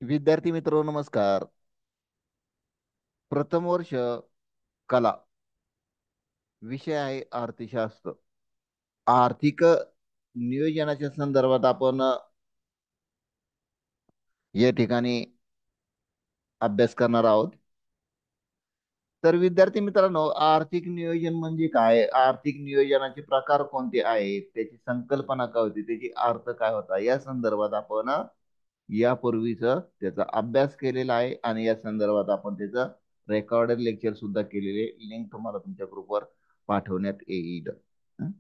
विद्यार्थी मित्र नमस्कार. प्रथम वर्ष कला विषय आहे अर्थशास्त्र. आर्थिक नियोजनाच्या संदर्भात आपण या ठिकाणी अभ्यास करणार आहोत. तर विद्यार्थी मित्रांनो, आर्थिक नियोजन म्हणजे काय, आर्थिक नियोजनाचे प्रकार कोणते आहेत, त्याची संकल्पना काय होती, त्याची अर्थ काय होता, या संदर्भात आपण यापूर्वीच त्याचा अभ्यास केलेला आहे आणि या संदर्भात आपण त्याचं रेकॉर्डेड लेक्चर सुद्धा केलेले, लिंक तुम्हाला तुमच्या ग्रुपवर पाठवण्यात येईल. हं?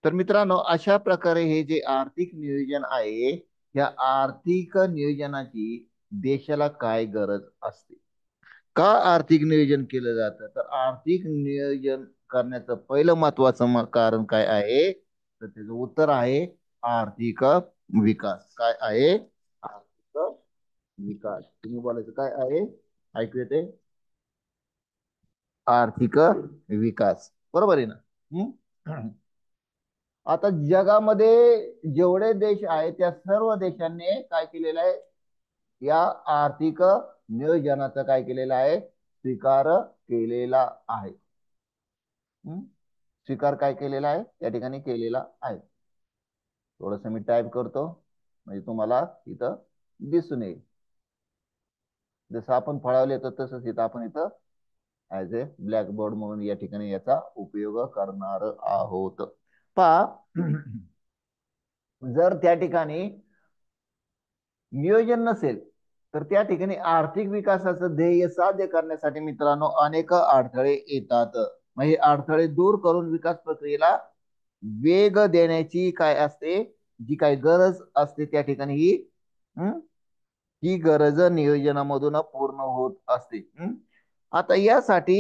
तर मित्रांनो, अशा प्रकारे हे जे आर्थिक नियोजन आहे, या आर्थिक नियोजनाची देशाला काय गरज असते, का आर्थिक नियोजन केलं जातं, तर आर्थिक नियोजन करण्याचं पहिलं महत्वाचं कारण काय आहे, तर त्याचं उत्तर आहे आर्थिक विकास. काय आहे? आर्थिक विकास. तुम्ही बोलायचं काय आहे? ऐकू येते? आर्थिक विकास. बरोबर आहे ना? हम्म? आता जगामध्ये जेवढे देश आहेत त्या सर्व देशांनी काय केलेलं आहे, या आर्थिक नियोजनाचा काय केलेला आहे, स्वीकार केलेला आहे. हम्म? स्वीकार काय केलेला आहे त्या ठिकाणी केलेला आहे. थोडस मी टाईप करतो म्हणजे तुम्हाला इथं दिसून येईल. जसं आपण फळावले येतो तसंच इथं आपण इथं ऍज ए ब्लॅकबोर्ड म्हणून या ठिकाणी याचा उपयोग करणार आहोत. पहा, जर त्या ठिकाणी नियोजन नसेल तर त्या ठिकाणी आर्थिक विकासाचं ध्येय साध्य करण्यासाठी मित्रांनो अनेक अडथळे येतात. मग हे अडथळे दूर करून विकास प्रक्रियेला वेग देण्याची काय असते, जी काही गरज असते त्या ठिकाणी ही गरज नियोजनामधून पूर्ण होत असते. आता यासाठी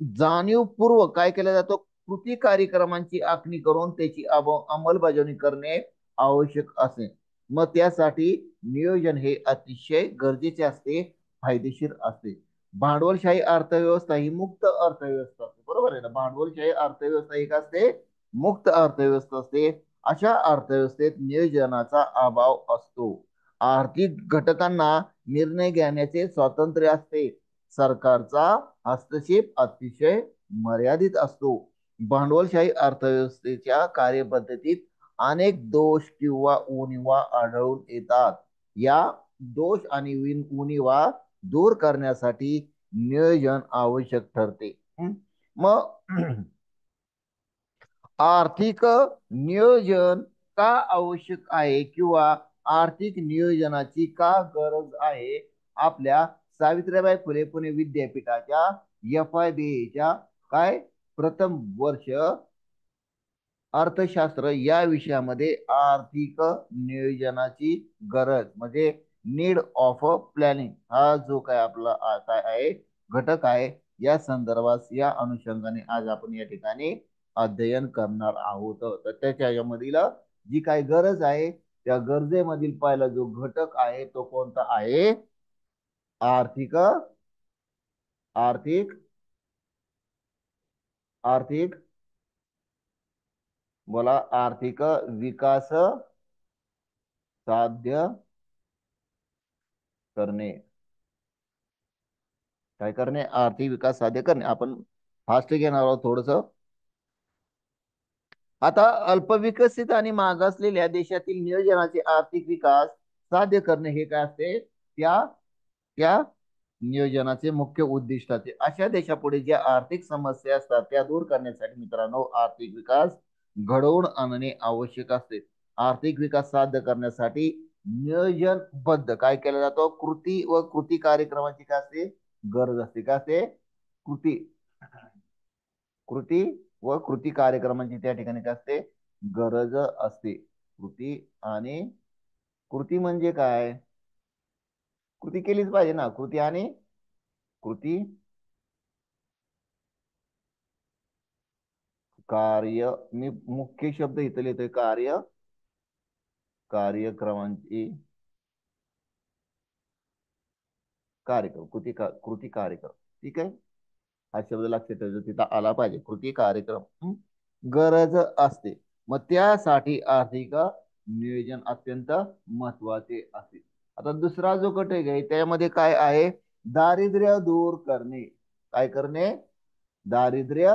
जाणीवपूर्वक काय केलं जातं, कृती कार्यक्रमांची आखणी करून त्याची अंमलबजावणी करणे आवश्यक असे. मग त्यासाठी नियोजन हे अतिशय गरजेचे असते, फायदेशीर असते. भांडवलशाही अर्थव्यवस्था ही मुक्त अर्थव्यवस्था असते. बरोबर आहे ना? भांडवलशाही अर्थव्यवस्था एक असते, मुक्त अर्थव्यवस्था असते. अशा अर्थव्यवस्थेत नियोजनाचा अभाव असतो. आर्थिक घटकांना निर्णय घेण्याचे स्वातंत्र्य असते. सरकारचा हस्तक्षेप अतिशय मर्यादित असतो. भांडवलशाही अर्थव्यवस्थेच्या कार्यपद्धतीत अनेक दोष किंवा उणीवा आढळून येतात. या दोष आणि उणीवा दूर करण्यासाठी नियोजन आवश्यक ठरते. मग आर्थिक नियोजन का आवश्यक आहे किंवा आर्थिक नियोजनाची का गरज आहे? आपल्या सावित्रीबाई फुले पुणे विद्यापीठाच्या FIBA काय प्रथम वर्ष अर्थशास्त्र या विषयामध्ये आर्थिक नियोजनाची गरज म्हणजे नीड ऑफ प्लॅनिंग हा जो काय आपला काय आहे घटक आहे, या संदर्भात या अनुषंगाने आज आपण या ठिकाणी अध्ययन करणार आहोत. तर त्याच्यामधील जी काही गरज आहे त्या गरजेमधील पहिला जो घटक आहे तो कोणता आहे? आर्थिक आर्थिक आर्थिक बोला, आर्थिक विकास साध्य करणे. काय करणे? आर्थिक विकास साध्य करणे. आपण फास्ट घेणार आहोत थोडस. आता अल्पविकसित आणि मागासलेल्या देशातील नियोजनाचे आर्थिक विकास साध्य करणे हे काय असते, त्या त्या नियोजनाचे मुख्य उद्दिष्ट असते. अशा देशापुढे ज्या आर्थिक समस्या असतात त्या दूर करण्यासाठी मित्रांनो आर्थिक विकास घडवून आणणे आवश्यक असते. आर्थिक विकास साध्य करण्यासाठी नियोजनबद्ध काय केलं जातं, कृती व कृती कार्यक्रमाची काय असते, गरज असते. काय असते? कृती कृती व कृती कार्यक्रमांची त्या ठिकाणी काय असते, गरज असते. कृती आणि कृती म्हणजे काय, कृती केलीच पाहिजे ना. कृती आणि कृती कार्य, मी मुख्य शब्द इथं लिहितोय, कार्य कार्यक्रमांची कार्यक्रम कृती कार्यक्रम. ठीक आहे, हा शब्द लक्षात ठेवायचा, तिथं आला पाहिजे कृती कार्यक्रम. गरज असते. मग त्यासाठी आर्थिक नियोजन अत्यंत महत्वाचे असते. आता दुसरा जो घटक आहे त्यामध्ये काय आहे, दारिद्र्य दूर करणे. काय करणे? दारिद्र्य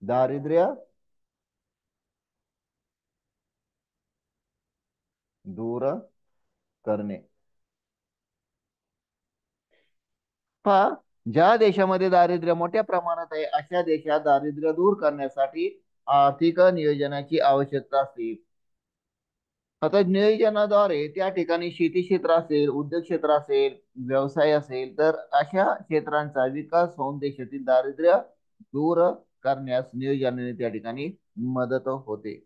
दारिद्र्य दूर करणे. पहा, ज्या देशामध्ये दारिद्र्य मोठ्या प्रमाणात आहे अशा देशात दारिद्र्य दूर करण्यासाठी आर्थिक नियोजनाची आवश्यकता असते. आता नियोजनाद्वारे त्या ठिकाणी शेती क्षेत्र असेल, उद्योग क्षेत्र असेल, व्यवसाय असेल, तर अशा क्षेत्रांचा विकास होऊन देशातील दारिद्र्य दूर करण्यास नियोजनाने त्या ठिकाणी मदत होते.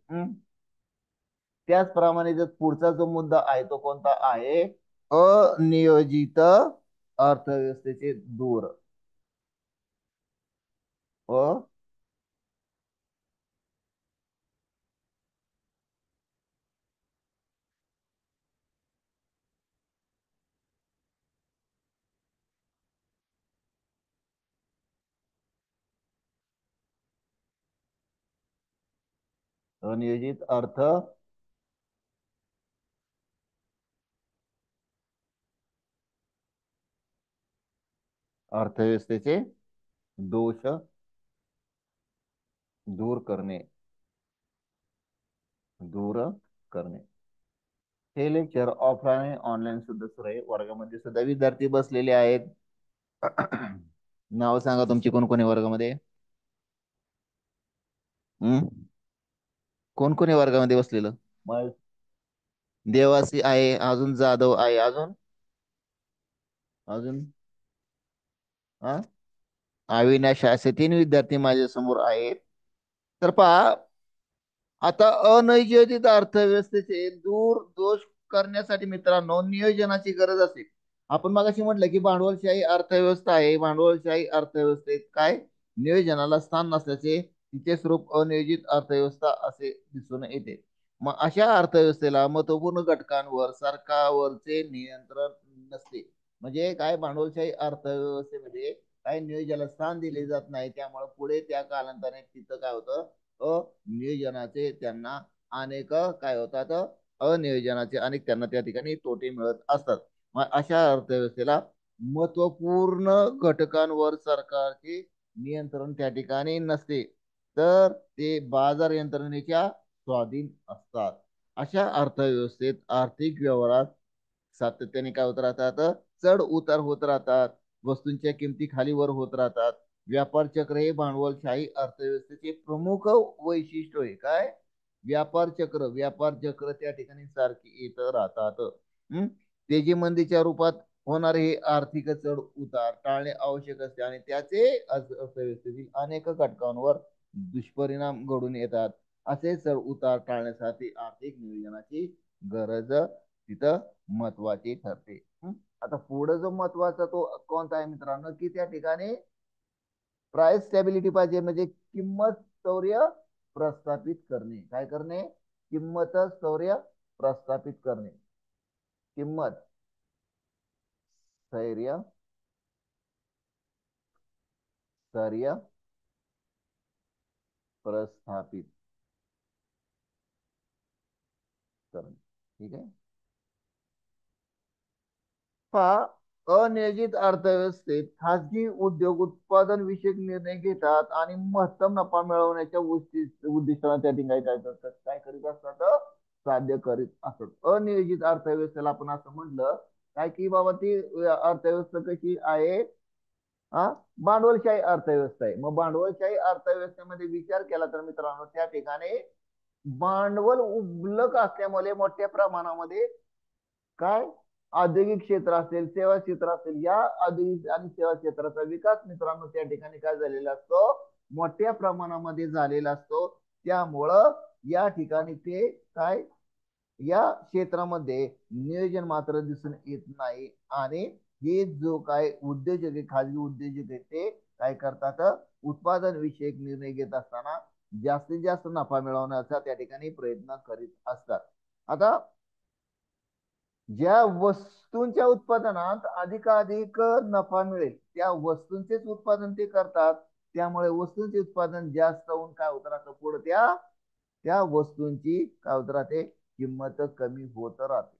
त्याचप्रमाणे जर पुढचा जो मुद्दा आहे तो कोणता आहे, अनियोजित अर्थव्यवस्थेचे दूर. अनियोजित अर्थव्यवस्थेचे दोष दूर करणे. दूर करणे. हे लेक्चर ऑफलाईन आणि ऑनलाईन सुद्धा सुरू आहे. वर्गामध्ये सुद्धा विद्यार्थी बसलेले आहेत. नाव सांगा तुमची, कोण कोण आहे वर्गामध्ये? हम्म कोण कोण आहे वर्गामध्ये बसलेलं? मग देवासी आहे, अजून जाधव आहे, अजून अजून हा अविनाश, असे तीन विद्यार्थी माझ्या समोर आहेत. तर पहा, आता अनियोजित अर्थव्यवस्थेचे दूर दोष करण्यासाठी मित्रांनो नियोजनाची गरज असेल. आपण मगाशी म्हटलं की भांडवलशाही अर्थव्यवस्था आहे. भांडवलशाही अर्थव्यवस्थेत काय नियोजनाला स्थान नसल्याचे तिचे स्वरूप अनियोजित अर्थव्यवस्था असे दिसून येते. मग अशा अर्थव्यवस्थेला महत्वपूर्ण घटकांवर सरकारवरचे नियंत्रण नसते. म्हणजे काय, भांडवलशाही अर्थव्यवस्थेमध्ये काही नियोजनाला स्थान दिले जात नाही. त्यामुळे पुढे त्या कालांतराने तिथं काय होतं, नियोजनाचे त्यांना अनेक काय होतात, अनियोजनाचे अनेक त्यांना त्या ठिकाणी तोटे मिळत असतात. मग अशा अर्थव्यवस्थेला महत्वपूर्ण घटकांवर सरकारचे नियंत्रण त्या ठिकाणी नसते, तर ते बाजार यंत्रणेच्या स्वाधीन असतात. अशा अर्थव्यवस्थेत आर्थिक व्यवहारात सातत्याने काय होत राहतात, चढ उतार होत राहतात. वस्तूंच्या किमती खाली वर होत राहतात. व्यापार चक्र हे भांडवलशाही अर्थव्यवस्थेचे प्रमुख वैशिष्ट्य आहे. काय? व्यापार चक्र त्या ठिकाणी सारखी येत राहतात. तेजी मंदीच्या रूपात होणारे हे आर्थिक चढ उतार टाळणे आवश्यक असते आणि त्याचे अर्थव्यवस्थेतील अनेक घटकांवर दुष्परिणाम घडून येतात. असे चढ उतार टाळण्यासाठी आर्थिक नियोजनाची गरज तिथं महत्वाची ठरते. आता पुढे जो महत्वाचा तो कोणता आहे मित्रांनो, की त्या ठिकाणी प्राइस स्टॅबिलिटी पाहिजे. म्हणजे किंमत स्थैर्य प्रस्थापित करणे. काय करणे? किंमत स्थैर्य प्रस्थापित करणे. किंमत स्थैर्य प्रस्थापित करणे. ठीक आहे. पहा, अनियोजित अर्थव्यवस्थेत खाजगी उद्योग उत्पादन विषयक निर्णय घेतात आणि महत्तम नफा मिळवण्याच्या उद्दिष्टाने त्या ठिकाणी काय करतात, काय करीत असतात, साध्य करीत असतात. अनियोजित अर्थव्यवस्थेला आपण असं म्हटलं काय, की बाबा ती अर्थव्यवस्था कशी आहे, हा भांडवलशाही अर्थव्यवस्था आहे. मग भांडवलशाही अर्थव्यवस्थेमध्ये विचार केला तर मित्रांनो त्या ठिकाणी भांडवल उबलक असल्यामुळे मोठ्या प्रमाणामध्ये काय औद्योगिक क्षेत्र असेल, सेवा क्षेत्र असेल, या औद्योगिक आणि सेवा क्षेत्राचा विकास मित्रांनो त्या ठिकाणी काय झालेला असतो, मोठ्या प्रमाणामध्ये झालेला असतो. त्यामुळं या ठिकाणी ते काय, या क्षेत्रामध्ये नियोजन मात्र दिसून येत नाही. आणि हे जो काय उद्योजक आहे, खाजगी उद्योजक आहे, ते काय करतात, उत्पादन विषयक निर्णय घेत असताना जास्तीत जास्त नफा मिळवण्याचा त्या ठिकाणी प्रयत्न करीत असतात. आता ज्या वस्तूंच्या उत्पादनात अधिकाधिक नफा मिळेल त्या वस्तूंचेच उत्पादन ते करतात. त्यामुळे वस्तूंचे उत्पादन जास्त होऊन काय होत राहतं, पुढे त्या त्या वस्तूंची काय होत राहते, किंमत कमी होत राहते.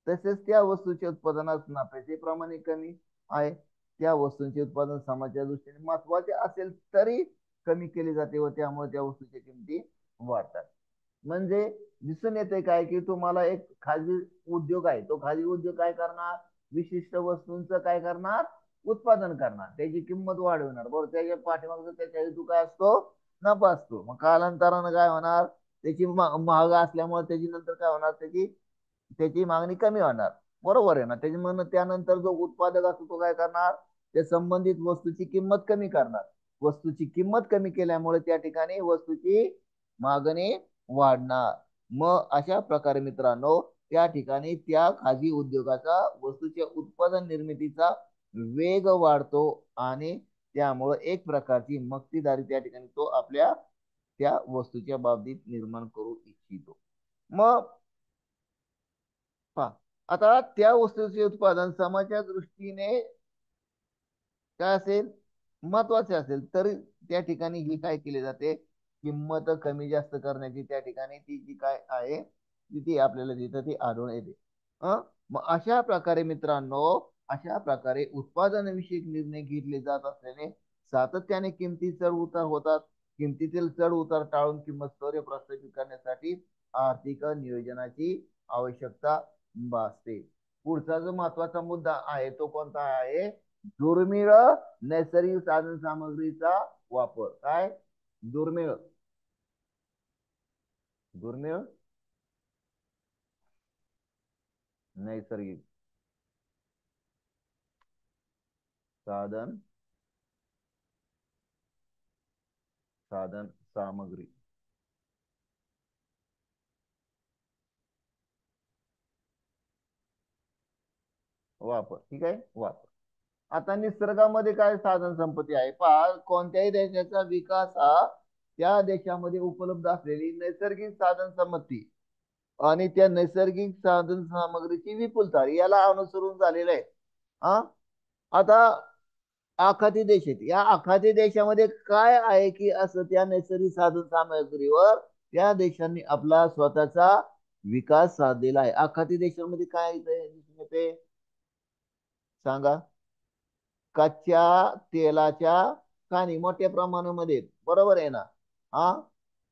तसेच त्या वस्तूच्या उत्पादनात नफ्याचे प्रमाण कमी आहे. त्या वस्तूंचे उत्पादन समाजाच्या दृष्टीने महत्वाचे असेल तरी कमी केले जाते व त्यामुळे त्या वस्तूच्या किमती वाढतात. म्हणजे दिसून येते काय की तुम्हाला एक खाजगी उद्योग आहे, तो खाजगी उद्योग काय करणार, विशिष्ट वस्तूंचं काय करणार, उत्पादन करणार, त्याची किंमत वाढवणार, बरोबर. त्याच्या पाठीमागचा त्याच्या हेतू काय असतो, नफा असतो. मग कालांतरानं काय होणार, त्याची महाग असल्यामुळे त्याची नंतर काय होणार, त्याची त्याची मागणी कमी होणार, बरोबर आहे ना. त्याची मग त्यानंतर जो उत्पादक असतो तो काय करणार, त्या संबंधित वस्तूची किंमत कमी करणार. वस्तूची किंमत कमी केल्यामुळे त्या ठिकाणी वस्तूची मागणी वाढणार. मग अशा प्रकारे मित्रांनो त्या ठिकाणी त्या खाजगी उद्योगाचा वस्तूच्या उत्पादन निर्मितीचा वेग वाढतो आणि त्यामुळे एक प्रकारची मक्तेदारी त्या ठिकाणी तो आपल्या त्या वस्तूच्या बाबतीत निर्माण करू इच्छितो. मग पहा, आता त्या वस्तूचे उत्पादन समाजाच्या दृष्टीने काय असेल, महत्वाचे असेल तरी त्या ठिकाणी ही काय केली जाते, किंमत कमी जास्त करण्याची त्या ठिकाणी ती जी काय आहे ती आपल्याला तिथं ती आढळून येते. मग अशा प्रकारे मित्रांनो, अशा प्रकारे उत्पादन विषयक निर्णय घेतले जात असल्याने सातत्याने किमती चढ उतार होतात. किमतीतील चढ उतार टाळून किंमत स्तरे प्रस्थापित करण्यासाठी आर्थिक नियोजनाची आवश्यकता भासते. पुढचा जो महत्वाचा मुद्दा आहे तो कोणता आहे, दुर्मिळ नैसर्गिक साधन सामग्रीचा वापर. काय, दुर्मिळ, दुर्मिळ नैसर्गिक साधन साधन सामग्री वापर. ठीक आहे, वापर. आता निसर्गामध्ये काय साधन संपत्ती आहे पहा, कोणत्याही देशाचा विकास हा त्या देशामध्ये उपलब्ध असलेली नैसर्गिक साधन संपत्ती आणि त्या नैसर्गिक साधन सामग्रीची विपुलता याला अनुसरून झालेला आहे. हा, आता आखाती देश आहेत, या आखाती देशामध्ये काय आहे की असं त्या नैसर्गिक साधन सामग्रीवर त्या देशांनी आपला स्वतःचा विकास साधलेला आहे. आखाती देशांमध्ये काय दिसून येते सांगा, कच्च्या तेलाच्या खाणी मोठ्या प्रमाणामध्ये, बरोबर आहे ना. हा,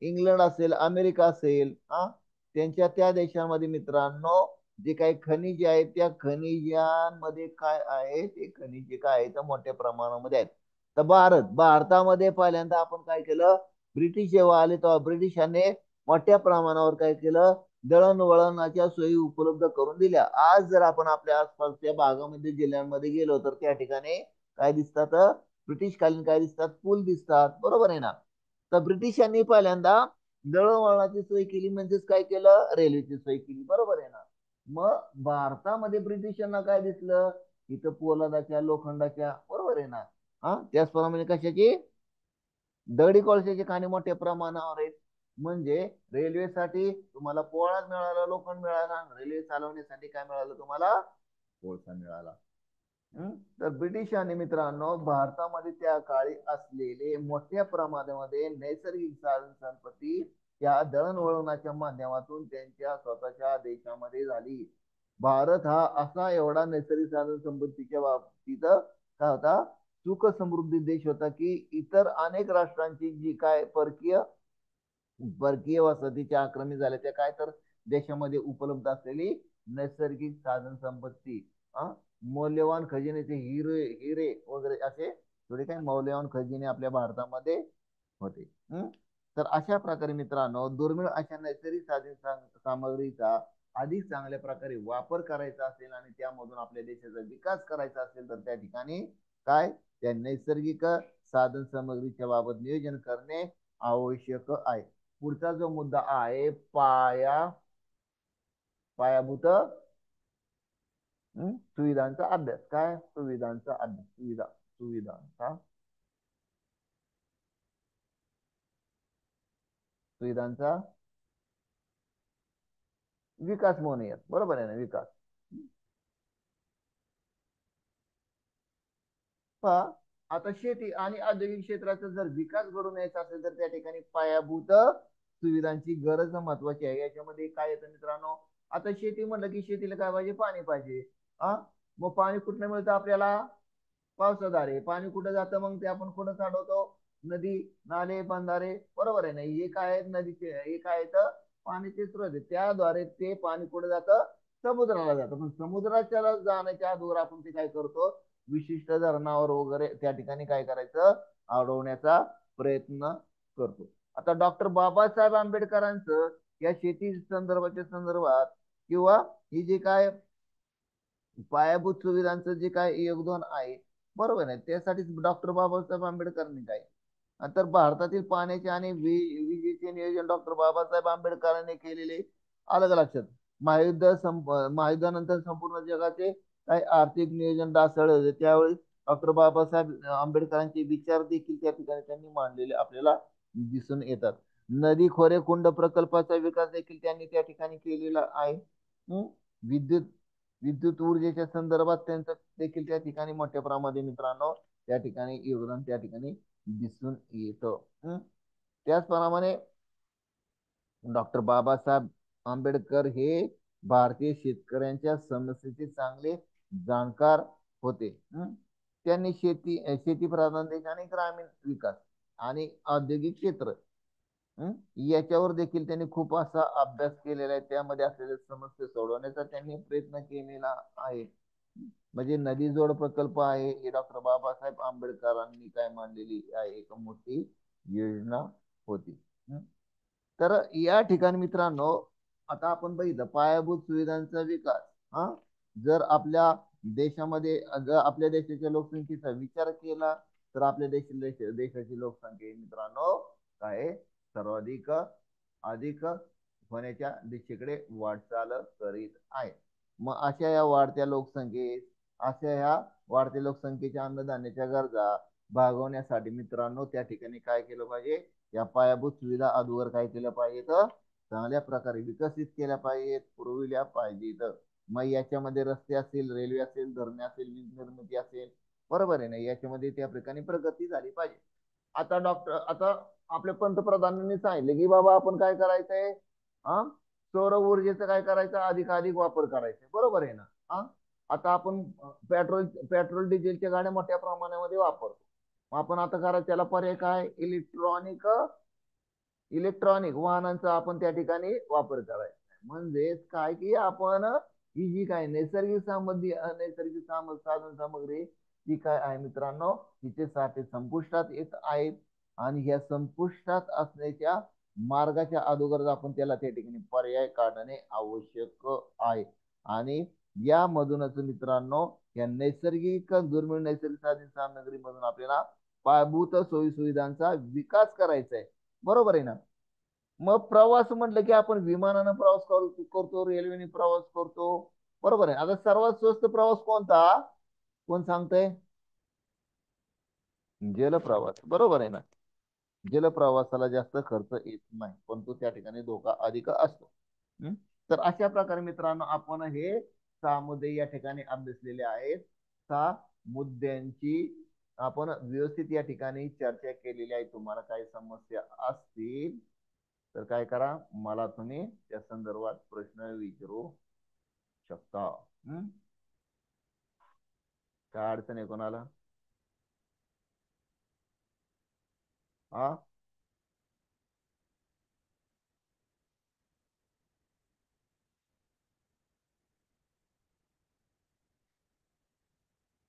इंग्लंड असेल, अमेरिका असेल, हा, त्यांच्या त्या देशामध्ये मित्रांनो जे काही खनिजे आहेत त्या खनिजांमध्ये काय आहे, ते खनिजे काय आहे तर मोठ्या प्रमाणामध्ये आहेत. तर भारतामध्ये पहिल्यांदा आपण काय केलं, ब्रिटिश जेव्हा आले तेव्हा ब्रिटिशांनी मोठ्या प्रमाणावर काय केलं, दळणवळणाच्या सोयी उपलब्ध करून दिल्या. आज जर आपण आपल्या आसपासच्या भागामध्ये जिल्ह्यांमध्ये गेलो तर त्या ठिकाणी काय दिसतात, ब्रिटिश कालीन काय दिसतात, पूल दिसतात, बरोबर आहे ना. तर ब्रिटिशांनी पहिल्यांदा दळणवळणाची सोय केली, म्हणजेच काय केलं, रेल्वेची सोय केली, बरोबर आहे ना. मग भारतामध्ये ब्रिटिशांना काय दिसलं, इथं पोलादाच्या लोखंडाच्या, बरोबर आहे ना, हा, त्याचप्रमाणे कशाची, दगडी कोळशाची खाणी मोठ्या प्रमाणावर आहेत. म्हणजे रेल्वेसाठी तुम्हाला पोळाच मिळाला, लोखंड मिळाला, रेल्वे चालवण्यासाठी काय मिळालं तुम्हाला, कोळसा मिळाला. तर ब्रिटिशांनी मित्रांनो भारतामध्ये त्या काळी असलेले मोठ्या प्रमाणामध्ये नैसर्गिक साधन संपत्ती त्या दळणवळणाच्या माध्यमातून त्यांच्या स्वतःच्या देशामध्ये झाली. भारत हा असा एवढा नैसर्गिक साधन संपत्तीच्या बाबतीत काय होता, सुख समृद्धी देश होता की इतर अनेक राष्ट्रांची जी काय परकीय परकीय वसाहतीच्या आक्रमी झाल्या त्या काय तर देशामध्ये उपलब्ध असलेली नैसर्गिक साधन संपत्ती, मौल्यवान खजिन्याचे हिरे हिरे वगैरे असे थोडे काही मौल्यवान खजिने आपल्या भारतामध्ये होते. तर अशा प्रकारे मित्रांनो दुर्मिळ अशा नैसर्गिक साधन सामग्रीचा अधिक चांगल्या प्रकारे वापर करायचा असेल आणि त्यामधून आपल्या देशाचा विकास करायचा असेल तर त्या ठिकाणी काय, त्या नैसर्गिक साधन सामग्रीच्या बाबत नियोजन करणे आवश्यक आहे. पुढचा जो मुद्दा आहे पायाभूत सुविधांचा अभ्यास. काय, सुविधांचा अभ्यास, सुविधांचा सुविधांचा विकास म्हणूयात, बरोबर आहे ना, विकास. पहा, आता शेती आणि औद्योगिक क्षेत्राचा जर विकास घडून यायचा असेल तर त्या ठिकाणी पायाभूत सुविधांची गरज महत्वाची आहे. याच्यामध्ये काय येतं मित्रांनो, आता शेती म्हणलं की शेतीला काय पाहिजे, पाणी पाहिजे. हा, मग पाणी कुठनं मिळतं आपल्याला? पावसाद्वारे. पाणी कुठं जातं मग ते आपण कुठं साठवतो? नदी, नाले, बंधारे, बरोबर आहे ना? हे काय आहेत? नदीचे हे काय आहेत? पाण्याचे स्रोत आहे. त्याद्वारे ते पाणी कुठे जातं? समुद्राला जातं. पण समुद्राच्या जाण्याच्या अगोदर आपण ते काय करतो? विशिष्ट धरणावर वगैरे त्या ठिकाणी काय करायचं? अडवण्याचा प्रयत्न करतो. आता डॉक्टर बाबासाहेब आंबेडकरांचं या शेती संदर्भाच्या संदर्भात किंवा ही जे काय पायाभूत सुविधांचं जे काय योगदान आहे, बरोबर आहे, त्यासाठी डॉक्टर बाबासाहेब आंबेडकरांनी काय, तर भारतातील पाण्याचे आणि विजेचे नियोजन डॉक्टर बाबासाहेब आंबेडकरांनी केलेले अलग लक्षात. महायुद्धानंतर संपूर्ण जगाचे काही आर्थिक नियोजन ढासळले होते, त्यावेळी डॉक्टर बाबासाहेब आंबेडकरांचे विचार देखील त्या ठिकाणी त्यांनी मांडलेले आपल्याला दिसून येतात. नदी खोरे कुंड प्रकल्पाचा विकास देखील त्यांनी त्या ठिकाणी केलेला आहे. विद्युत विद्युत ऊर्जेच्या संदर्भात त्यांचं देखील त्या ठिकाणी मोठ्या प्रमाणात मित्रांनो त्या ठिकाणी योगदान त्या ठिकाणी दिसून येतं. त्याचप्रमाणे डॉक्टर बाबासाहेब आंबेडकर हे भारतीय शेतकऱ्यांच्या समस्येचे चांगले जाणकार होते. त्यांनी शेती प्रधान देश आणि ग्रामीण विकास आणि औद्योगिक क्षेत्र याच्यावर देखील त्यांनी खूप असा अभ्यास केलेला आहे. त्यामध्ये असलेल्या समस्या सोडवण्याचा त्यांनी प्रयत्न केलेला आहे. म्हणजे नदी जोड प्रकल्प आहे, हे डॉक्टर बाबासाहेब आंबेडकरांनी काय मांडलेली आहे, एक मोठी योजना होती. तर या ठिकाणी मित्रांनो आता आपण बघितलं पायाभूत सुविधांचा विकास. हा, जर आपल्या देशामध्ये जर आपल्या देशाच्या लोकसंख्येचा विचार केला तर आपल्या देशाची लोकसंख्या मित्रांनो काय सर्वाधिक अधिक होण्याच्या दिशेकडे वाटचाल करीत आहे. मग अशा या वाढत्या लोकसंख्येत अशा ह्या वाढत्या लोकसंख्येच्या अन्नधान्याच्या गरजा भागवण्यासाठी मित्रांनो त्या ठिकाणी काय केलं पाहिजे? या पायाभूत सुविधा अगोदर काय केल्या पाहिजेत? चांगल्या प्रकारे विकसित केल्या पाहिजेत, पुरविल्या पाहिजेत. मग याच्यामध्ये रस्ते असेल, रेल्वे असेल, धरणे असेल, वीज निर्मिती असेल, बरोबर आहे ना, याच्यामध्ये त्या ठिकाणी प्रगती झाली पाहिजे. आता आपल्या पंतप्रधानांनी सांगितले की बाबा आपण काय करायचंय? हा, सौर ऊर्जेचा काय करायचं? अधिकाधिक वापर करायचा, बरोबर आहे ना? हा, आता आपण पेट्रोल डिझेलच्या गाड्या मोठ्या प्रमाणामध्ये वापरतो. आपण आता करायचं त्याला पर्याय काय? इलेक्ट्रॉनिक वाहनांचा आपण त्या ठिकाणी वापर करायचा. म्हणजेच काय की आपण ही जी काय नैसर्गिक साधन सामग्री जी काय आहे मित्रांनो, तिचे साठे संपुष्टात येत आहेत आणि ह्या संपुष्टात असण्याच्या मार्गाच्या अगोदर आपण त्याला त्या ठिकाणी पर्याय काढणे आवश्यक आहे. आणि यामधूनच मित्रांनो या दुर्मिळ नैसर्गिक साधन सामग्री मधून आपल्याला पायाभूत सोयी सुविधांचा विकास करायचा आहे, बरोबर आहे ना? मग प्रवास म्हटलं की आपण विमानानं प्रवास करतो, रेल्वेने प्रवास करतो, बरोबर आहे. आता सर्वात स्वस्त प्रवास कोणता? कोण सांगतंय? जलप्रवास, बरोबर आहे ना? जलप्रवासाला जास्त खर्च येत नाही, पण तो त्या ठिकाणी धोका अधिक असतो. तर अशा प्रकारे मित्रांनो आपण हे 6 मुद्दे या ठिकाणी अभ्यासलेले आहेत. 6 मुद्द्यांची आपण व्यवस्थित या ठिकाणी चर्चा केलेली आहे. तुम्हाला काही समस्या असतील तर काय करा, मला तुम्ही त्या संदर्भात प्रश्न विचारू शकता. काय अडचण आहे कोणाला? हा,